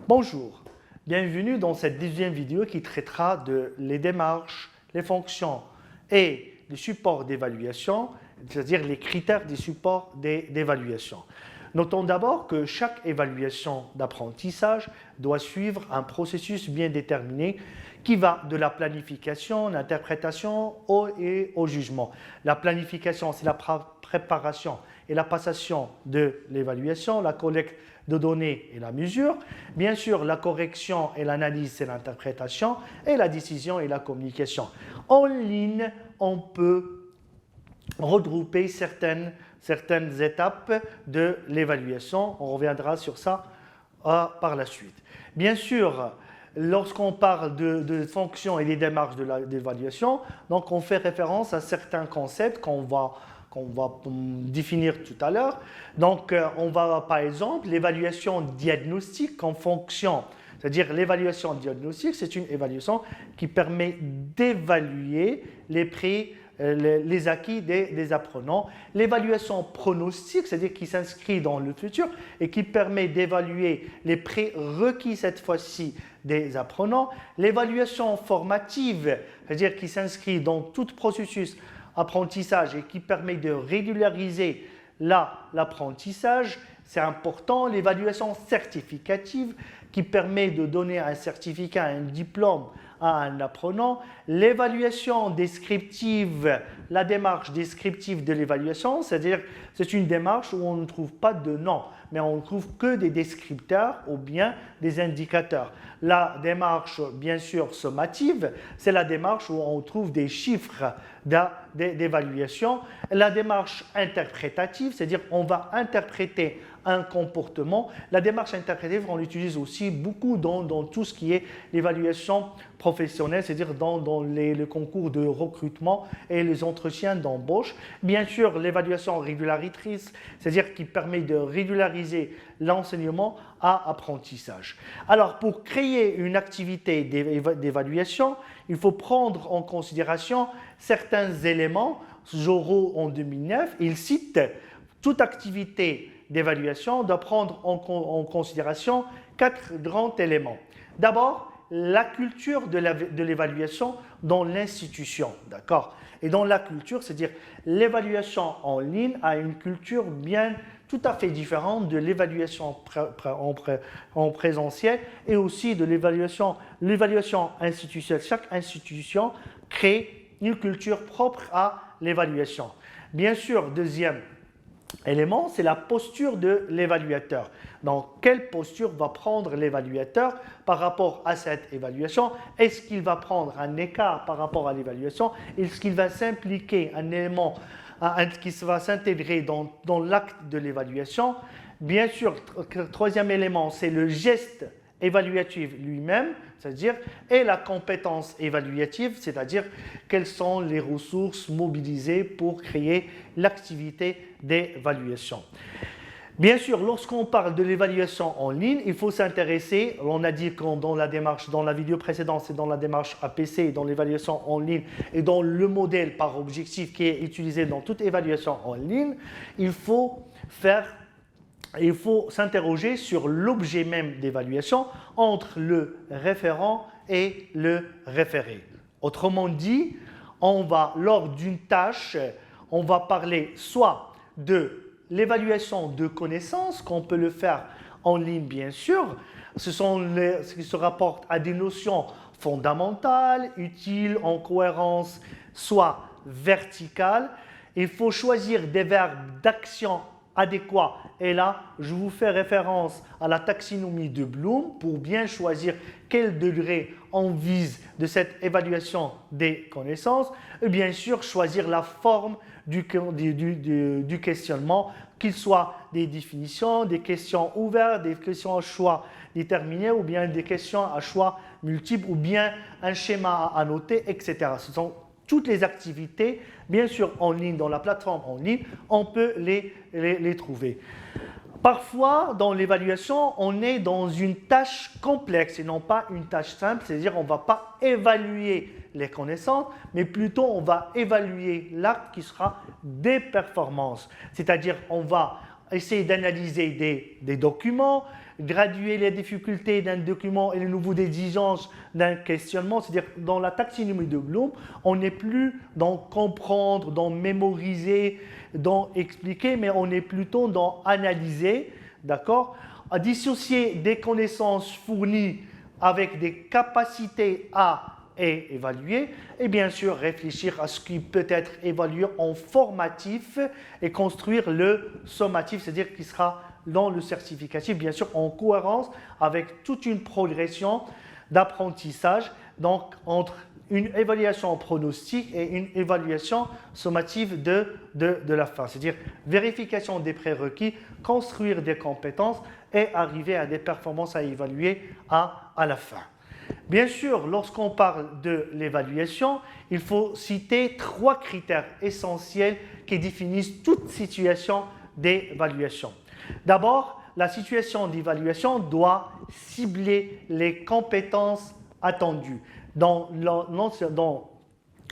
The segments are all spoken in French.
Bonjour, bienvenue dans cette deuxième vidéo qui traitera de les démarches, les fonctions et les supports d'évaluation, c'est-à-dire les critères des supports d'évaluation. Notons d'abord que chaque évaluation d'apprentissage doit suivre un processus bien déterminé qui va de la planification, l'interprétation et au jugement. La planification, c'est la préparation et la passation de l'évaluation, la collecte de données et la mesure. Bien sûr, la correction et l'analyse, c'est l'interprétation, et la décision et la communication. En ligne, on peut regrouper certaines étapes de l'évaluation. On reviendra sur ça par la suite. Bien sûr, lorsqu'on parle de fonctions et des démarches d'évaluation, donc on fait référence à certains concepts qu'on va définir tout à l'heure. Donc, on va par exemple l'évaluation diagnostique en fonction. C'est-à-dire l'évaluation diagnostique, c'est une évaluation qui permet d'évaluer les acquis des apprenants. L'évaluation pronostique, c'est-à-dire qui s'inscrit dans le futur et qui permet d'évaluer les prérequis cette fois-ci des apprenants. L'évaluation formative, c'est-à-dire qui s'inscrit dans tout processus apprentissage et qui permet de régulariser l'apprentissage, c'est important. L'évaluation certificative qui permet de donner un certificat, un diplôme à un apprenant. L'évaluation descriptive, la démarche descriptive de l'évaluation, c'est-à-dire c'est une démarche où on ne trouve pas de nom, mais on ne trouve que des descripteurs ou bien des indicateurs. La démarche, bien sûr, sommative, c'est la démarche où on trouve des chiffres d'évaluation. La démarche interprétative, c'est-à-dire on va interpréter un comportement. La démarche interprétative, on l'utilise aussi beaucoup dans tout ce qui est l'évaluation professionnelle, c'est-à-dire dans le concours de recrutement et les entretiens d'embauche. Bien sûr, l'évaluation régularisatrice, c'est-à-dire qui permet de régulariser l'enseignement à apprentissage. Alors, pour créer une activité d'évaluation, il faut prendre en considération certains éléments. Joro, en 2009, il cite toute activité d'évaluation doit prendre en considération 4 grands éléments. D'abord, la culture de l'évaluation dans l'institution, d'accord? Et dans la culture, c'est-à-dire l'évaluation en ligne a une culture bien tout à fait différente de l'évaluation en présentiel et aussi de l'évaluation institutionnelle. Chaque institution crée une culture propre à l'évaluation. Bien sûr, deuxième élément, c'est la posture de l'évaluateur. Donc, quelle posture va prendre l'évaluateur par rapport à cette évaluation? Est-ce qu'il va prendre un écart par rapport à l'évaluation? Est-ce qu'il va s'impliquer un élément qui va s'intégrer dans l'acte de l'évaluation? Bien sûr, troisième élément, c'est le geste évaluatif lui-même, c'est-à-dire, et la compétence évaluative, c'est-à-dire quelles sont les ressources mobilisées pour créer l'activité d'évaluation. Bien sûr, lorsqu'on parle de l'évaluation en ligne, il faut s'intéresser, on a dit que dans la vidéo précédente, c'est dans la démarche APC, dans l'évaluation en ligne et dans le modèle par objectif qui est utilisé dans toute évaluation en ligne, il faut s'interroger sur l'objet même d'évaluation entre le référent et le référé. Autrement dit, lors d'une tâche, on va parler soit de l'évaluation de connaissances, qu'on peut le faire en ligne bien sûr, ce qui se rapporte à des notions fondamentales, utiles, en cohérence, soit verticales. Il faut choisir des verbes d'action adéquat. Et là, je vous fais référence à la taxinomie de Bloom pour bien choisir quel degré on vise de cette évaluation des connaissances. Et bien sûr, choisir la forme du questionnement, qu'il soit des définitions, des questions ouvertes, des questions à choix déterminés ou bien des questions à choix multiples ou bien un schéma à annoter, etc. Ce sont toutes les activités, bien sûr en ligne, dans la plateforme en ligne, on peut les trouver. Parfois, dans l'évaluation, on est dans une tâche complexe et non pas une tâche simple, c'est-à-dire on ne va pas évaluer les connaissances, mais plutôt on va évaluer l'acte qui sera des performances. C'est-à-dire on va essayer d'analyser des documents, graduer les difficultés d'un document et le niveau d'exigence d'un questionnement. C'est-à-dire, dans la taxinomie de Bloom, on n'est plus dans comprendre, dans mémoriser, dans expliquer, mais on est plutôt dans analyser, d'accord? À dissocier des connaissances fournies avec des capacités à et évaluer, et bien sûr réfléchir à ce qui peut être évalué en formatif et construire le sommatif, c'est-à-dire qui sera dans le certificatif, bien sûr en cohérence avec toute une progression d'apprentissage, donc entre une évaluation pronostique et une évaluation sommative de la fin, c'est-à-dire vérification des prérequis, construire des compétences et arriver à des performances à évaluer à la fin. Bien sûr, lorsqu'on parle de l'évaluation, il faut citer 3 critères essentiels qui définissent toute situation d'évaluation. D'abord, la situation d'évaluation doit cibler les compétences attendues. Dans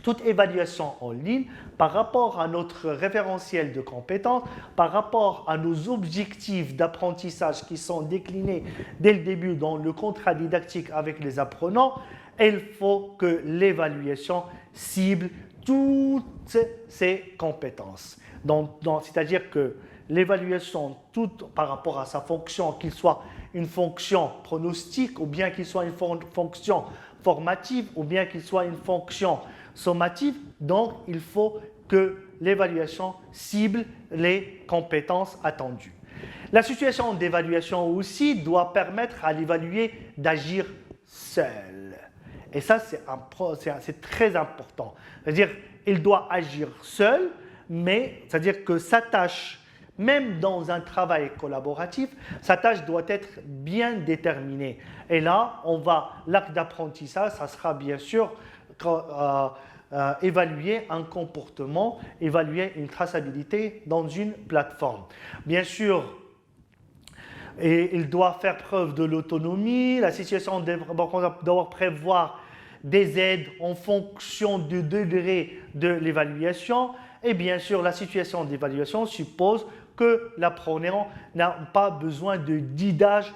toute évaluation en ligne, par rapport à notre référentiel de compétences, par rapport à nos objectifs d'apprentissage qui sont déclinés dès le début dans le contrat didactique avec les apprenants, il faut que l'évaluation cible toutes ces compétences. C'est-à-dire que l'évaluation, par rapport à sa fonction, qu'il soit une fonction pronostique ou bien qu'il soit une fonction formative ou bien qu'il soit une fonction sommative, donc il faut que l'évaluation cible les compétences attendues. La situation d'évaluation aussi doit permettre à l'évalué d'agir seul. Et ça, c'est très important. C'est-à-dire qu'il doit agir seul, mais c'est-à-dire que sa tâche, même dans un travail collaboratif, sa tâche doit être bien déterminée. Et là, l'acte d'apprentissage, ça sera bien sûr évaluer un comportement, évaluer une traçabilité dans une plateforme. Bien sûr, il doit faire preuve de l'autonomie, la situation doit prévoir des aides en fonction du degré de l'évaluation et bien sûr la situation d'évaluation suppose que l'apprenant n'a pas besoin de guidage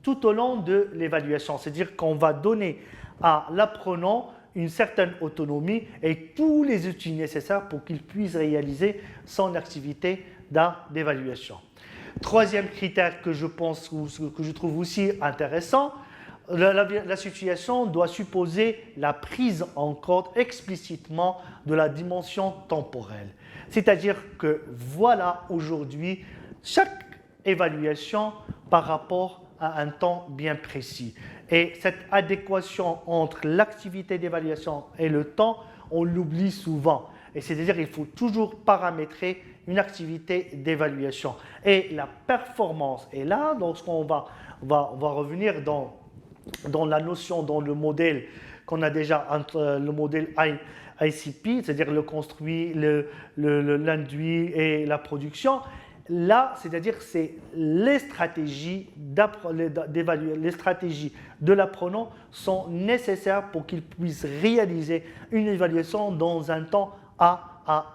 tout au long de l'évaluation. C'est-à-dire qu'on va donner à l'apprenant une certaine autonomie et tous les outils nécessaires pour qu'il puisse réaliser son activité d'évaluation. Troisième critère que je trouve aussi intéressant, la situation doit supposer la prise en compte explicitement de la dimension temporelle. C'est-à-dire que voilà aujourd'hui chaque évaluation par rapport à un temps bien précis. Et cette adéquation entre l'activité d'évaluation et le temps, on l'oublie souvent. Et c'est-à-dire qu'il faut toujours paramétrer une activité d'évaluation. Et la performance est là, lorsqu'on va revenir dans la notion, dans le modèle qu'on a déjà entre le modèle ICP, c'est-à-dire le construit, l'induit et la production. Là, c'est-à-dire c'est les stratégies de l'apprenant sont nécessaires pour qu'il puisse réaliser une évaluation dans un temps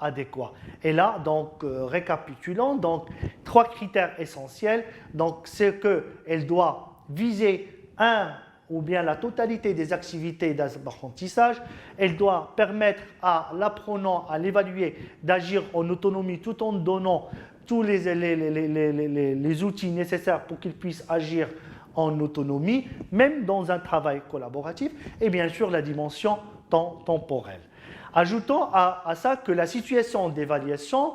adéquat. Et là, donc, récapitulons, donc, 3 critères essentiels. Donc, c'est qu'elle doit viser un ou bien la totalité des activités d'apprentissage. Elle doit permettre à l'apprenant, à l'évaluer, d'agir en autonomie tout en donnant tous les outils nécessaires pour qu'il puisse agir en autonomie, même dans un travail collaboratif, et bien sûr la dimension temporelle. Ajoutons à ça que la situation d'évaluation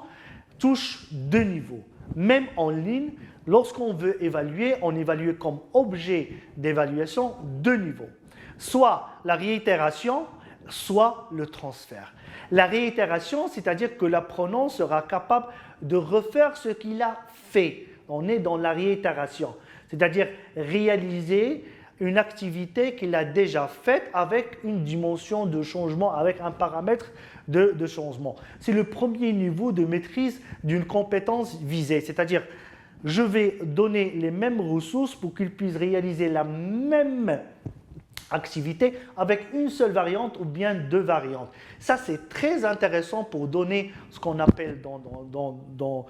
touche 2 niveaux. Même en ligne, lorsqu'on veut évaluer, on évalue comme objet d'évaluation 2 niveaux. Soit la réitération, soit le transfert. La réitération, c'est-à-dire que l'apprenant sera capable de refaire ce qu'il a fait. On est dans la réitération, c'est-à-dire réaliser une activité qu'il a déjà faite avec une dimension de changement, avec un paramètre de changement. C'est le premier niveau de maîtrise d'une compétence visée, c'est-à-dire je vais donner les mêmes ressources pour qu'il puisse réaliser la même activité avec une seule variante ou bien deux variantes. Ça, c'est très intéressant pour donner ce qu'on appelle dans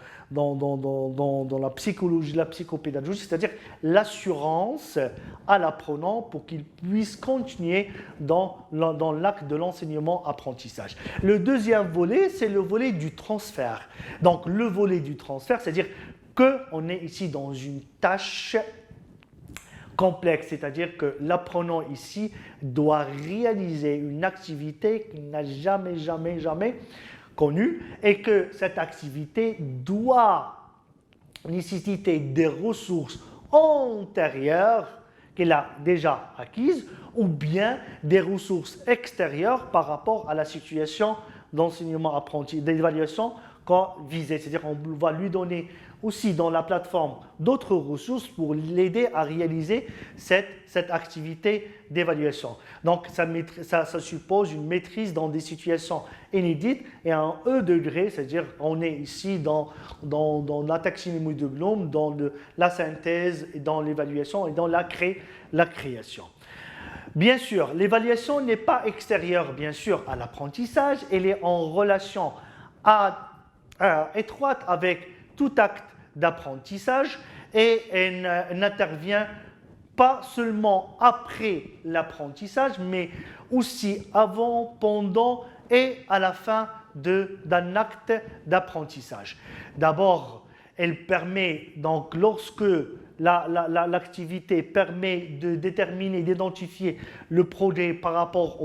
la psychologie, la psychopédagogie, c'est-à-dire l'assurance à l'apprenant pour qu'il puisse continuer dans l'acte de l'enseignement-apprentissage. Le deuxième volet, c'est le volet du transfert. Donc, le volet du transfert, c'est-à-dire qu'on est ici dans une tâche complexe, c'est-à-dire que l'apprenant ici doit réaliser une activité qu'il n'a jamais connue et que cette activité doit nécessiter des ressources antérieures qu'il a déjà acquises ou bien des ressources extérieures par rapport à la situation d'enseignement apprenti, d'évaluation qu'on visait. C'est-à-dire qu'on va lui donner aussi dans la plateforme d'autres ressources pour l'aider à réaliser cette activité d'évaluation. Donc, ça suppose une maîtrise dans des situations inédites et un E degré, c'est-à-dire on est ici dans la taxinomie de Bloom, dans la synthèse, dans l'évaluation et dans la création. Bien sûr, l'évaluation n'est pas extérieure, bien sûr, à l'apprentissage, elle est en relation étroite avec tout acte d'apprentissage et elle n'intervient pas seulement après l'apprentissage, mais aussi avant, pendant et à la fin d'un acte d'apprentissage. D'abord, elle permet, donc lorsque l'activité permet de déterminer, d'identifier le projet par rapport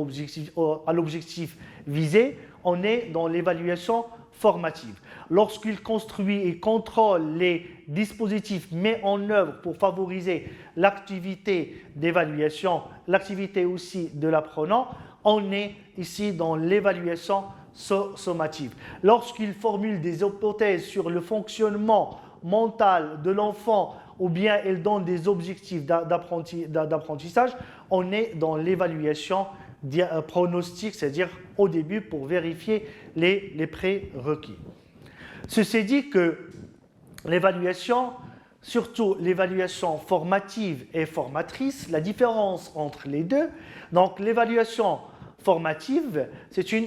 à l'objectif visé, on est dans l'évaluation formative. Lorsqu'il construit et contrôle les dispositifs mis en œuvre pour favoriser l'activité d'évaluation, l'activité aussi de l'apprenant, on est ici dans l'évaluation sommative. Lorsqu'il formule des hypothèses sur le fonctionnement mental de l'enfant ou bien il donne des objectifs d'apprentissage, on est dans l'évaluation pronostic, c'est-à-dire au début pour vérifier les prérequis. Ceci dit que l'évaluation, surtout l'évaluation formative et formatrice, la différence entre les deux, donc l'évaluation formative, c'est une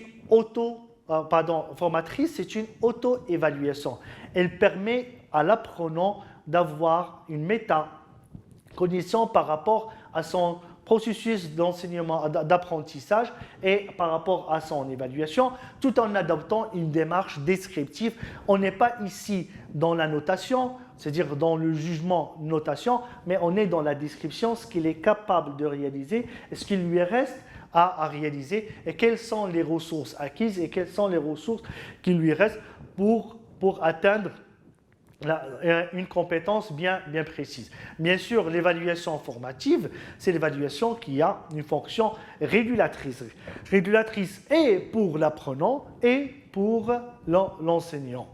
formatrice, c'est une auto-évaluation. Elle permet à l'apprenant d'avoir une métacognition par rapport à son processus d'enseignement, d'apprentissage et par rapport à son évaluation, tout en adoptant une démarche descriptive. On n'est pas ici dans la notation, c'est-à-dire dans le jugement notation, mais on est dans la description, ce qu'il est capable de réaliser et ce qu'il lui reste à réaliser et quelles sont les ressources acquises et quelles sont les ressources qui lui restent pour atteindre une compétence bien précise. Bien sûr, l'évaluation formative, c'est l'évaluation qui a une fonction régulatrice. Régulatrice et pour l'apprenant et pour l'enseignant.